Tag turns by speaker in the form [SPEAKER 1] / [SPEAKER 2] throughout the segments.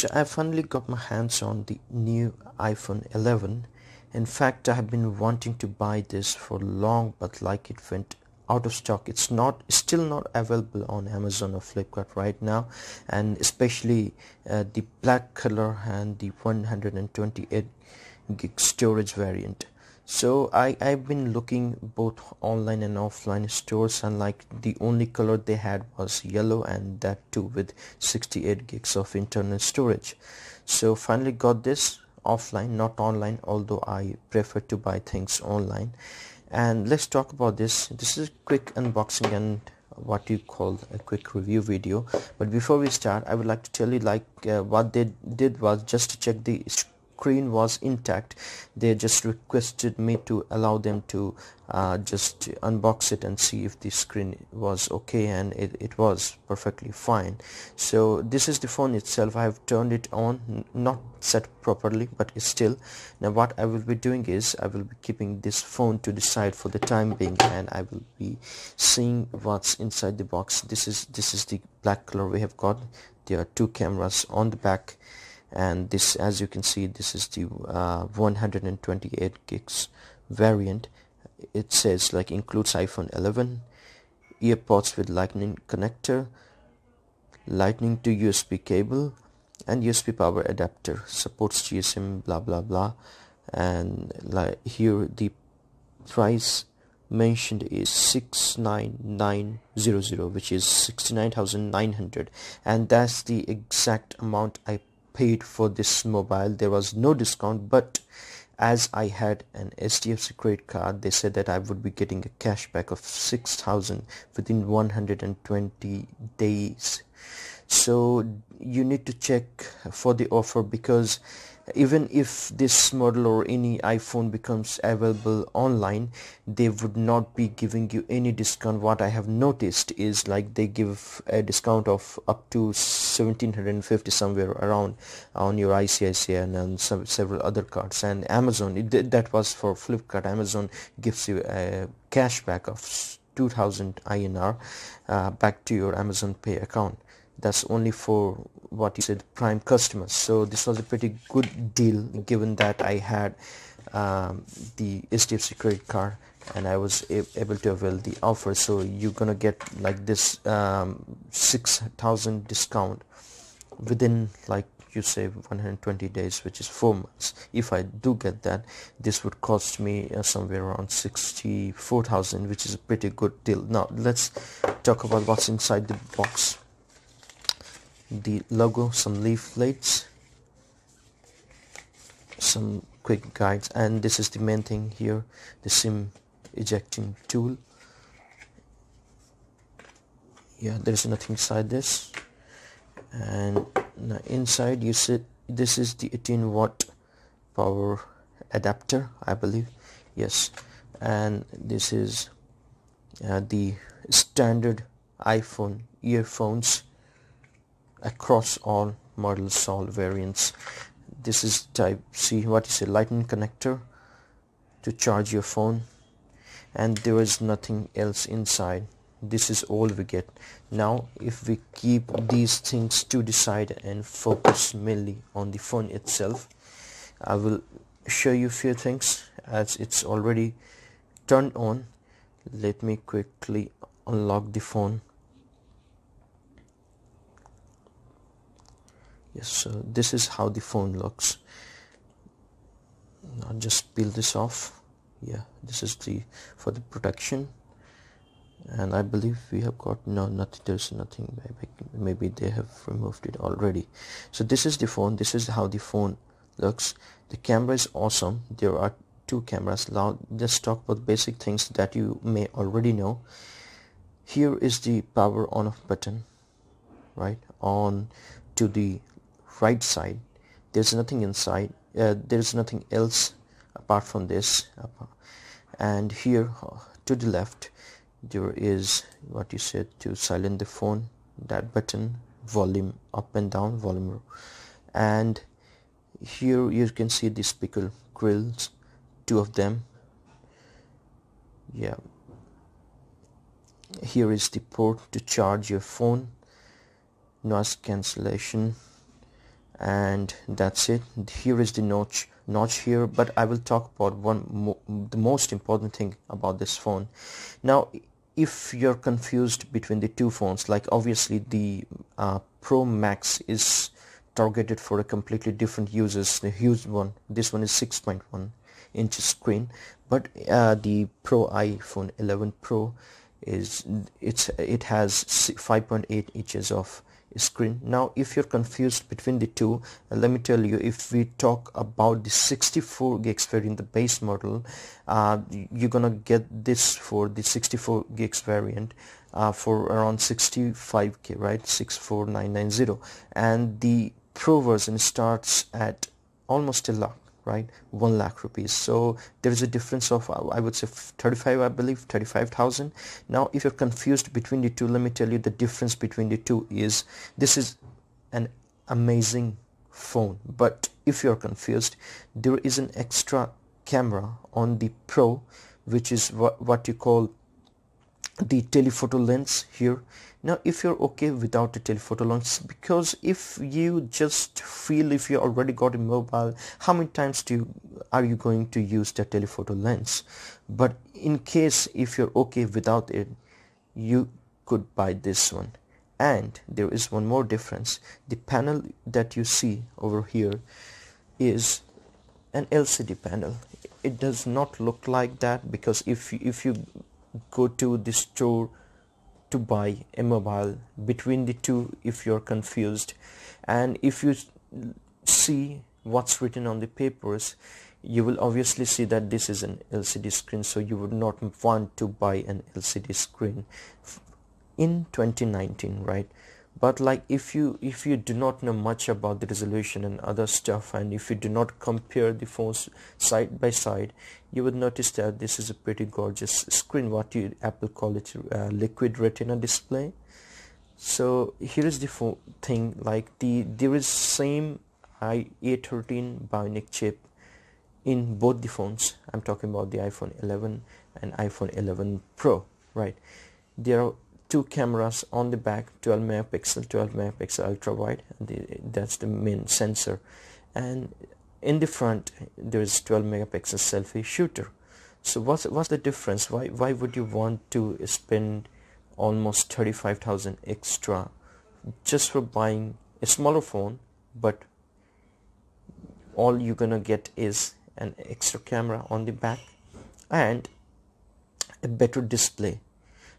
[SPEAKER 1] So I finally got my hands on the new iPhone 11. In fact, I have been wanting to buy this for long, but like it went out of stock. It's still not available on Amazon or Flipkart right now, and especially the black color and the 128 gig storage variant. So I've been looking both online and offline stores, and like the only color they had was yellow, and that too with 68 gigs of internal storage. So finally got this offline, not online, although I prefer to buy things online. And let's talk about this. This is a quick unboxing and what you call a quick review video. But before we start, I would like to tell you what they did was just to check the screen was intact. They just requested me to allow them to just unbox it and see if the screen was okay, and it was perfectly fine. So this is the phone itself. I have turned it on, not set properly, but it's still. Now what I will be doing is I will be keeping this phone to the side for the time being, and I will be seeing what's inside the box. This is the black color we have got. There are two cameras on the back, and this, as you can see, this is the 128 gigs variant. It says like includes iPhone 11, earpods with lightning connector, lightning to USB cable, and USB power adapter, supports GSM, blah blah blah. And like here the price mentioned is 69900, which is 69,900, and that's the exact amount I paid for this mobile. There was no discount, but as I had an HDFC credit card, they said that I would be getting a cashback of 6,000 within 120 days. So you need to check for the offer, because even if this model or any iPhone becomes available online, they would not be giving you any discount. What I have noticed is like they give a discount of up to 1750 somewhere around on your ICICI and several other cards. And Amazon, that was for Flipkart. Amazon gives you a cashback of 2000 INR back to your Amazon Pay account. That's only for what you said prime customers. So this was a pretty good deal, given that I had the HDFC credit card and I was able to avail the offer. So you're gonna get like this 6,000 discount within, like you say, 120 days, which is 4 months. If I do get that, this would cost me somewhere around 64,000, which is a pretty good deal. Now let's talk about what's inside the box. The logo, some leaflets, some quick guides, and this is the main thing here, the SIM ejecting tool. Yeah, there's nothing inside this. And now inside you see this is the 18-watt power adapter, I believe. Yes, and this is the standard iPhone earphones across all models, all variants. This is type C, what is a lightning connector to charge your phone, and there is nothing else inside. This is all we get. Now if we keep these things to the side and focus mainly on the phone itself, I will show you a few things as it's already turned on. Let me quickly unlock the phone. Yes, so this is how the phone looks. Now just peel this off. Yeah, this is for the protection, and I believe we have got nothing. There's nothing. Maybe they have removed it already. So this is the phone. This is how the phone looks. The camera is awesome. There are two cameras. Now let's talk about basic things that you may already know. Here is the power on off button, right? On to the right side. There's nothing inside. There's nothing else apart from this. And here to the left there is what you said to silence the phone, that button, volume up and down, volume. And here you can see the speaker grills, two of them. Yeah, here is the port to charge your phone, noise cancellation, and that's it. Here is the notch here, but I will talk about the most important thing about this phone. Now if you're confused between the two phones, like obviously the Pro Max is targeted for a completely different users, the huge one. This one is 6.1 inch screen, but the iPhone 11 Pro it has 5.8 inches of screen. Now if you're confused between the two, let me tell you, if we talk about the 64 gigs variant, the base model, you're gonna get this for the 64 gigs variant for around 65k, right? 64990, and the Pro version starts at almost a lakh, right? 1 lakh rupees. So there is a difference of I would say 35, I believe 35,000. Now if you're confused between the two, let me tell you the difference between the two is this is an amazing phone, but if you're confused, there is an extra camera on the Pro, which is what you call the telephoto lens here. Now if you're okay without the telephoto lens, because if you just feel, if you already got a mobile, how many times are you going to use the telephoto lens? But in case if you're okay without it, you could buy this one. And there is one more difference. The panel that you see over here is an LCD panel. It does not look like that, because if you go to the store to buy a mobile, between the two, if you're confused and if you see what's written on the papers, you will obviously see that this is an LCD screen, so you would not want to buy an LCD screen in 2019, right? But like if you do not know much about the resolution and other stuff, and if you do not compare the phones side by side, you would notice that this is a pretty gorgeous screen, what Apple call it, liquid retina display. So here is the thing, like there is same A13 Bionic chip in both the phones. I'm talking about the iPhone 11 and iPhone 11 Pro, right? There are two cameras on the back, 12 megapixel ultra wide, that's the main sensor, and in the front there is 12 megapixel selfie shooter. So what's the difference? Why would you want to spend almost 35,000 extra just for buying a smaller phone, but all you're gonna get is an extra camera on the back and a better display?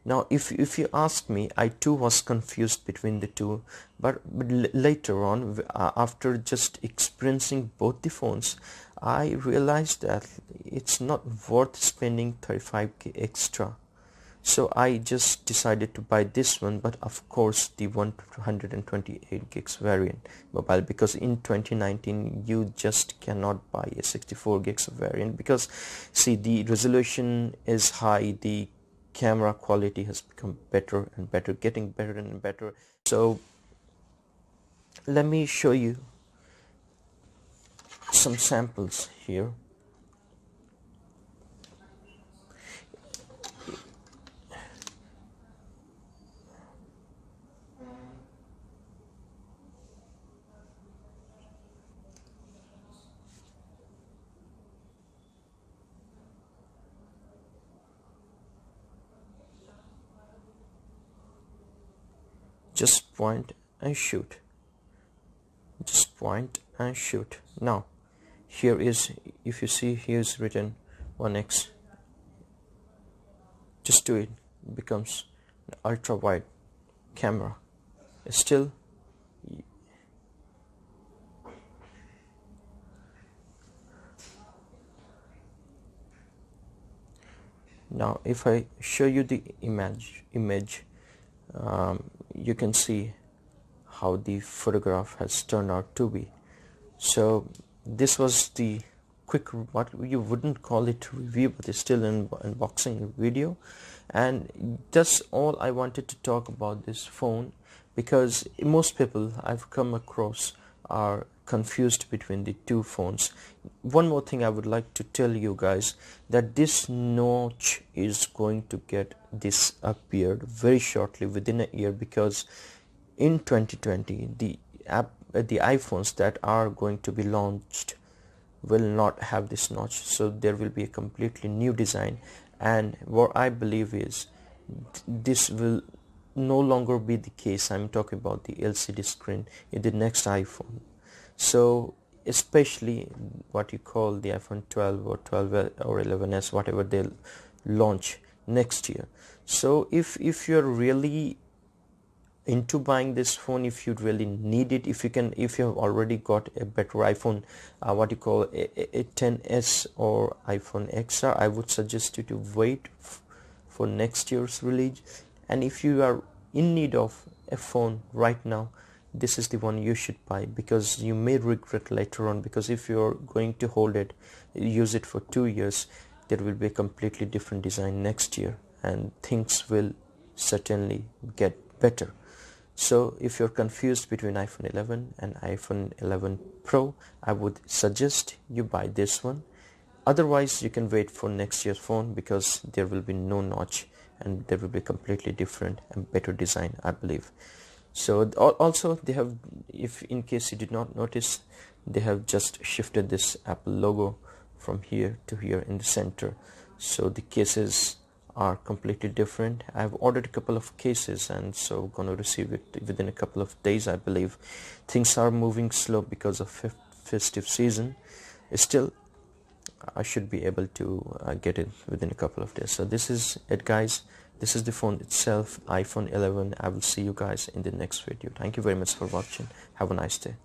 [SPEAKER 1] Now if you ask me, I too was confused between the two, but later on, after just experiencing both the phones, I realized that it's not worth spending 35k extra. So I just decided to buy this one, but of course the 128 gigs variant mobile, because in 2019 you just cannot buy a 64 gigs variant, because see, the resolution is high, the camera quality has become better and better, getting better and better. So let me show you some samples here. Just point and shoot, just point and shoot. Now here is, if you see, here's written 1x, just do it, becomes an ultra wide camera. Still now if I show you the image, you can see how the photograph has turned out to be. So this was the quick, what you wouldn't call it review, but it's still an unboxing video, and that's all I wanted to talk about this phone, because most people I've come across are confused between the two phones. One more thing I would like to tell you guys, that this notch is going to get disappeared very shortly, within a year, because in 2020 the the iPhones that are going to be launched will not have this notch, so there will be a completely new design. And what I believe is this will no longer be the case. I'm talking about the LCD screen in the next iPhone. So especially what you call the iPhone 12 or 12 or 11s, whatever they'll launch next year. So if you're really into buying this phone, if you really need it, if you have already got a better iPhone, what you call a 10s or iPhone XR, I would suggest you to wait for next year's release. And if you are in need of a phone right now, this is the one you should buy, because you may regret later on, because if you're going to hold it, use it for 2 years, there will be a completely different design next year and things will certainly get better. So if you're confused between iPhone 11 and iPhone 11 Pro, I would suggest you buy this one. Otherwise, you can wait for next year's phone, because there will be no notch and there will be completely different and better design, I believe. So also they have, if in case you did not notice, they have just shifted this Apple logo from here to here in the center. So the cases are completely different. I've ordered a couple of cases and so gonna receive it within a couple of days, I believe. Things are moving slow because of festive season. Still, I should be able to get it within a couple of days. So this is it, guys. This is the phone itself, iPhone 11. I will see you guys in the next video. Thank you very much for watching. Have a nice day.